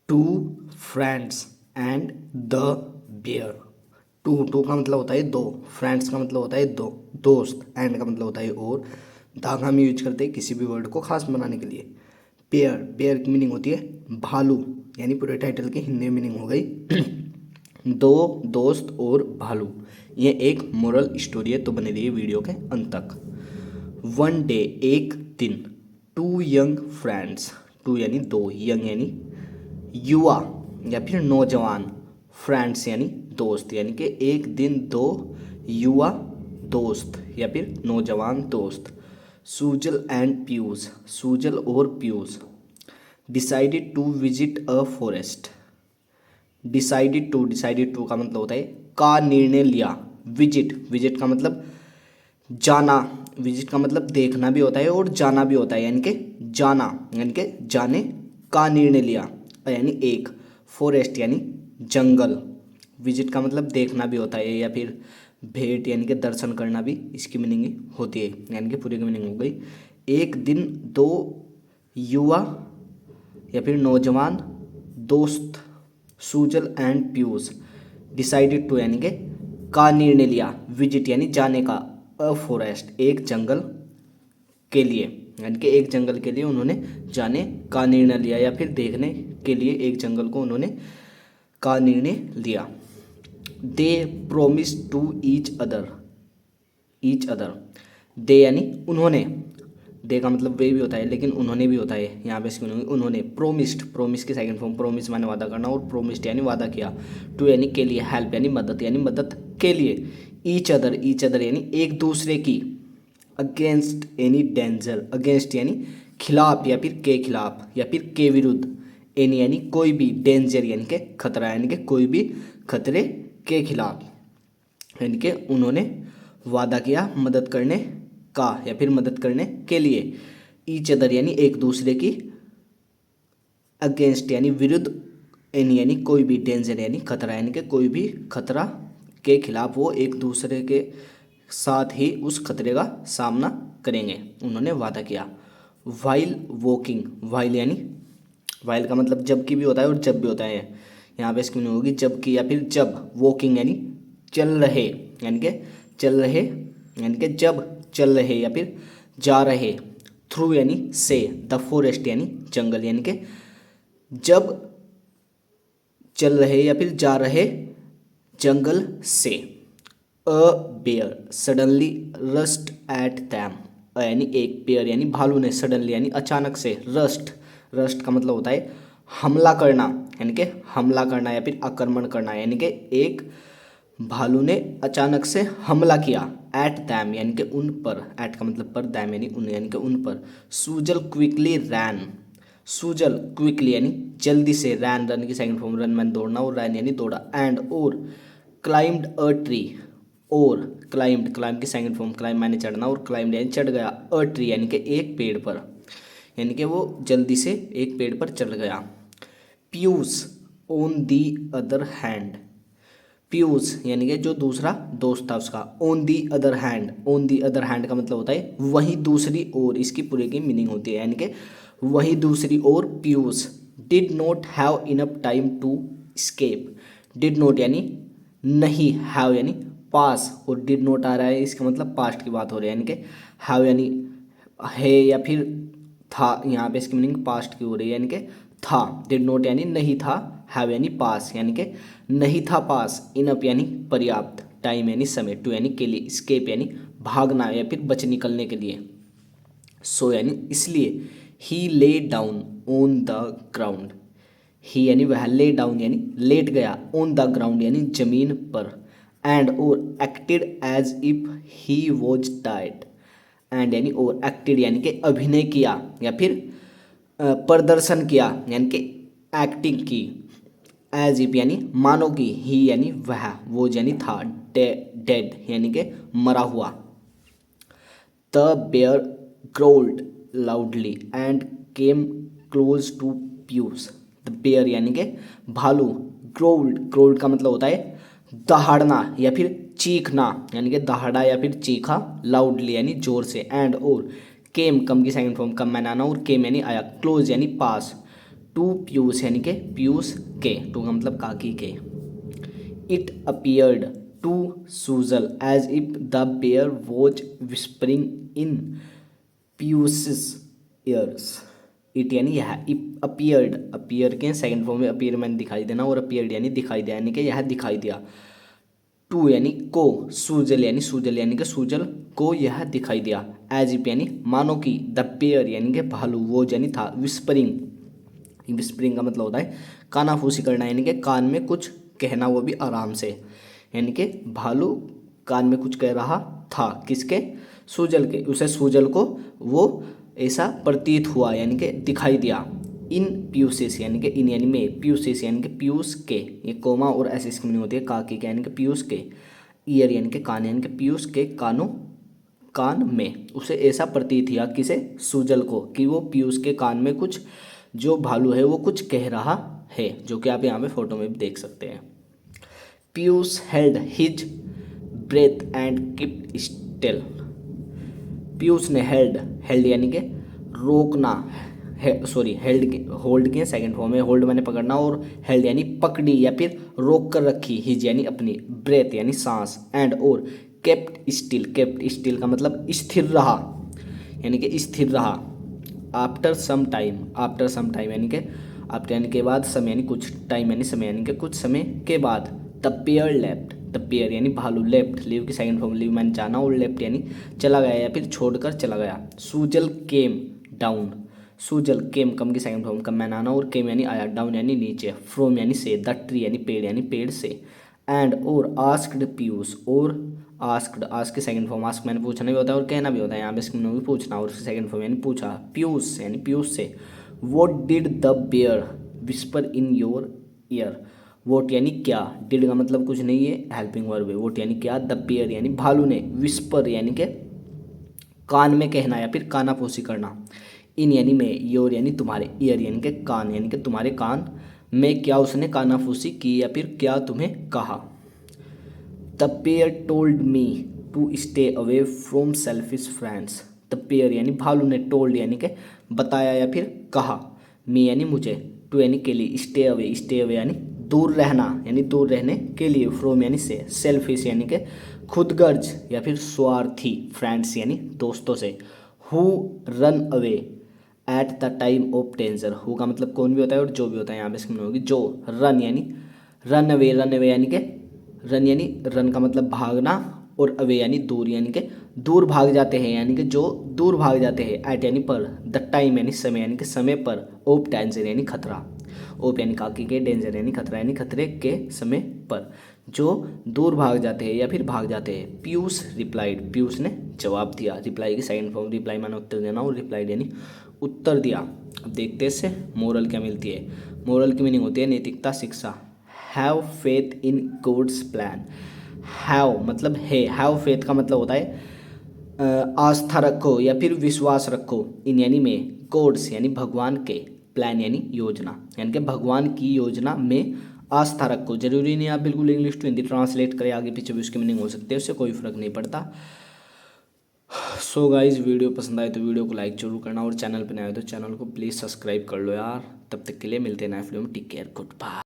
To friends and the bear. Two का मतलब होता है दो, फ्रेंड्स का मतलब होता है दो दोस्त, एंड का मतलब होता है और, द का हम यूज करते हैं किसी भी वर्ड को खास बनाने के लिए। पेयर, पेयर की मीनिंग होती है भालू, यानी पूरे टाइटल की हिंदी मीनिंग हो गई दो दोस्त और भालू। ये एक मोरल स्टोरी है, तो बने रहिए वीडियो के अंत तक। वन डे, एक दिन, टू यंग फ्रेंड्स, टू यानी दो, यंग यानी युवा या फिर नौजवान, फ्रेंड्स यानी दोस्त, यानी कि एक दिन दो युवा दोस्त या फिर नौजवान दोस्त। सूजल एंड प्यूज, सूजल और Piyush decided to visit a forest. Decided to का मतलब होता है का निर्णय लिया। विजिट, विजिट का मतलब जाना, विजिट का मतलब देखना भी होता है और जाना भी होता है, यानी कि जाना, यानी कि जाने का निर्णय लिया, यानी एक। फॉरेस्ट यानी जंगल, विजिट का मतलब देखना भी होता है या फिर भेंट यानी कि दर्शन करना भी इसकी मीनिंग होती है, यानी कि पूरी की मीनिंग हो गई। एक दिन दो युवा या फिर नौजवान दोस्त, Sujal and Piyush, decided to यानी कि का निर्णय लिया, विजिट यानी जाने का, अ फॉरेस्ट एक जंगल के लिए, यानी कि एक जंगल के लिए उन्होंने जाने का निर्णय लिया या फिर देखने के लिए एक जंगल को उन्होंने का निर्णय लिया। दे प्रोमिस टू ईच अदर, दे यानी उन्होंने, दे का मतलब वे भी होता है लेकिन उन्होंने भी होता है यहाँ पे इसकी उन्होंने। प्रोमिस्ड, प्रोमिस की सेकंड फॉर्म, प्रोमिस माने वादा करना और प्रोमिस्ड यानी वादा किया। टू यानी के लिए, हेल्प यानी मदद के लिए। ईच अदर यानी एक दूसरे की। अगेंस्ट एनी डेंजर, अगेंस्ट यानी खिलाफ या फिर के खिलाफ या फिर के विरुद्ध। एनी यानी कोई भी, डेंजर यानी कि खतरा, यानी कि कोई भी खतरे के खिलाफ, यानी कि उन्होंने वादा किया मदद करने का या फिर मदद करने के लिए। ईच अदर यानी एक दूसरे की। अगेंस्ट यानी विरुद्ध। एनी यानी कोई भी, डेंजर यानी खतरा, यानी कि कोई भी खतरा के खिलाफ वो एक दूसरे के साथ ही उस खतरे का सामना करेंगे, उन्होंने वादा किया। वाइल वॉकिंग, वाइल यानी, वाइल का मतलब जबकि भी होता है और जब भी होता है, यहाँ पे इसकी मीनिंग होगी जबकि या फिर जब। वॉकिंग यानी चल रहे, यानी कि चल रहे, यानी कि जब चल रहे या फिर जा रहे। थ्रू यानी से, द फॉरेस्ट यानी जंगल, यानी कि जब चल रहे या फिर जा रहे जंगल से। A bear suddenly rushed at them, यानी एक पेयर यानी भालू ने, सडनली यानी अचानक से, रस्ट, रस्ट का मतलब होता है हमला करना, यानी कि हमला करना या फिर आक्रमण करना, यानी कि एक भालू ने अचानक से हमला किया। एट दैम यानी कि उन पर, एट का मतलब पर, दैम यानी उन, यानी कि उन पर। सूजल क्विकली रैन, सूजल क्विकली यानी जल्दी से, रैन रन की सेकंड फॉर्म, रन मैन दौड़ना और रैन यानी दौड़ा। एंड और क्लाइम्ड अ ट्री, और क्लाइम्ड, क्लाइम की सेकंड फॉर्म, क्लाइम माने चढ़ना और क्लाइम्ड यानी चढ़ गया। अ ट्री यानी कि एक पेड़ पर, यानी कि वो जल्दी से एक पेड़ पर चढ़ गया। Piyush on the other hand, Piyush यानी कि जो दूसरा दोस्त था उसका। On the other hand, on the other hand का मतलब होता है वहीं दूसरी ओर, इसकी पूरे की मीनिंग होती है, यानी कि वहीं दूसरी ओर। Piyush did not have enough time to escape, did not यानी नहीं, हैव यानी पास, और डिड नॉट आ रहा है इसका मतलब पास्ट की बात हो रही है, यानी कि हैव यानी है या फिर था, यहाँ पे इसकी मीनिंग पास्ट की हो रही है, यानी कि था। डिड नॉट यानी नहीं था, हैव यानी पास, यानी कि नहीं था पास। इनअप यानी पर्याप्त, टाइम यानी समय, टू यानी के लिए, स्केप यानी भागना या फिर बच निकलने के लिए। सो यानी इसलिए। He lay down on the ground, he यानी वह, ले डाउन यानी लेट गया, ऑन द ग्राउंड यानी जमीन पर। एंड और acted as if he was died, and यानी और, एक्टेड यानी कि अभिनय किया या फिर प्रदर्शन किया, यानी कि एक्टिंग की। एज इफ यानी मानो कि, ही यानी वह, वो यानी था, डेड यानी कि मरा हुआ। The bear growled loudly and came close to Piyush, the bear यानी कि भालू। ग्रोल्ड, ग्रोल्ड का मतलब होता है दहाड़ना या फिर चीखना, यानी कि दहाड़ा या फिर चीखा। लाउडली यानी जोर से। एंड और केम, कम की सेकंड फॉर्म, कम मैंने आना, और केम यानी आया। क्लोज यानी पास। टू पीयूष यानी कि पीयूष के, टू का मतलब काकी के। It appeared to Sujal as if the bear was whispering in पीयूष's ईयर्स। इट यानी यह, अपीयर्ड, अपीयर के सेकंड फॉर्म में अपीयर मैंने दिखाई देना, और अपीयर्ड यानी दिखाई दिया, यानी कि यह दिखाई दिया। टू यानी को, सूजल यानी सूजल यानी कि सूजल को यह दिखाई दिया। एज इफ यानी मानो कि, द बेयर यानी कि भालू, वो यानी था, विस्परिंग, विस्परिंग का मतलब होता है कानाफूसी करना, यानी कि कान में कुछ कहना, वो भी आराम से, यानी कि भालू कान में कुछ कह रहा था, किसके, सूजल के, उसे सूजल को वो ऐसा प्रतीत हुआ यानी कि दिखाई दिया। इन पीयूषिस यानी कि इन यानी में, पीयूषिस यानी कि पीयूष के, ये कोमा और ऐसी इसकी मीनिंग होती है काकी के यानी कि पीयूष के, ईयर यानी कि कान यानी कि पीयूष के कानों, कान में उसे ऐसा प्रतीत हुआ, किसे, सूजल को, कि वो पीयूष के कान में कुछ, जो भालू है वो कुछ कह रहा है, जो कि आप यहाँ पे फोटो में भी देख सकते हैं। Piyush held his breath and kept still. Piyush ने हेल्ड, हेल्ड यानी कि रोकना, सॉरी हेल्ड, होल्ड के सेकंड फॉर्म में, होल्ड मैंने पकड़ना, और हेल्ड यानी पकड़ी या फिर रोक कर रखी, हिज यानी अपनी, ब्रेथ यानी सांस, एंड और केप्ट स्टिल, केप्ट स्टिल का मतलब स्थिर रहा, यानी कि स्थिर रहा। After some time, after some time यानी कि आफ्टर यानी के बाद, समय यानी कुछ, टाइम यानी समय यानी कि कुछ समय के बाद, the pair left, the bear यानी भालू, लेफ्ट लीव की सेकंड फॉर्म, लीव मैंने जाना, और लेफ्ट यानी चला गया या फिर छोड़कर चला गया। सूजल केम डाउन, सूजल केम, कम की सेकंड फॉर्म, कम मैंने आना, और केम यानी आया, डाउन यानी नीचे, फ्रोम यानी से, द ट्री यानी पेड़, यानी पेड़ से, एंड और आस्क्ड पीयूष, और आस्क्ड, आस्क की सेकंड फॉर्म, आस्क मैंने पूछना भी होता है और कहना भी होता है, यहाँ पे इसमें भी पूछना, और उसकी सेकंड फॉर्म यानी पूछा, पीयूष यानी पीयूष से। What did the bear whisper in your ear. What यानी क्या, डिड का मतलब कुछ नहीं है, हेल्पिंग वर्ब है, वोट यानी क्या, द बेयर यानी भालू ने, विस्पर यानी कि कान में कहना या फिर कानाफूसी करना, इन यानी में, योर यानी तुम्हारे, ईयर यानी कि कान, यानी कि तुम्हारे कान में क्या उसने कानाफूसी की या फिर क्या तुम्हें कहा। The bear told me to stay away from selfish friends. The bear यानी भालू ने, टोल्ड यानी कि बताया या फिर कहा, मी यानी मुझे, टू यानी के लिए, स्टे अवे, स्टे अवे यानी दूर रहना, यानी दूर रहने के लिए, फ्रॉम यानी से, सेल्फिश यानी कि खुदगर्ज या फिर स्वार्थी, फ्रेंड्स यानी दोस्तों से। Who run away at the time of danger, who का मतलब कौन भी होता है और जो भी होता है, यहाँ पे इसमें होगी जो, रन यानी रन अवे यानी कि रन यानी रन का मतलब भागना, और अवे यानी दूर, यानी कि दूर भाग जाते हैं, यानी कि जो दूर भाग जाते हैं, एट यानी पर, द टाइम यानी समय, यानी कि समय पर, ऑफ डेंजर यानी खतरा, ऑफ यानी काकी के, डेंजर यानी खतरा, यानी खतरे के समय पर, जो दूर भाग जाते हैं या फिर भाग जाते हैं। पीयूष रिप्लाइड, पीयूष ने जवाब दिया, रिप्लाई की सेकंड फॉर्म, रिप्लाई माने उत्तर देना, और रिप्लाइड यानी उत्तर दिया। अब देखते हैं इससे मोरल क्या मिलती है। मोरल की मीनिंग होती है नैतिकता, शिक्षा। Have faith in God's plan. Have मतलब है, हैव फेथ का मतलब होता है आस्था रखो या फिर विश्वास रखो, इन यानी में, गॉड्स यानी भगवान के, प्लान यानी योजना, यानी कि भगवान की योजना में आस्था रखो। जरूरी नहीं आप बिल्कुल इंग्लिश टू हिंदी ट्रांसलेट करें, आगे पीछे भी उसकी मीनिंग हो सकती है, उससे कोई फर्क नहीं पड़ता। सो गाइज, वीडियो पसंद आए तो वीडियो को लाइक जरूर करना, और चैनल पर नए आए तो चैनल को प्लीज़ सब्सक्राइब कर लो यार। तब तक के लिए मिलते हैं नए वीडियो में, टेक केयर, गुड बाय।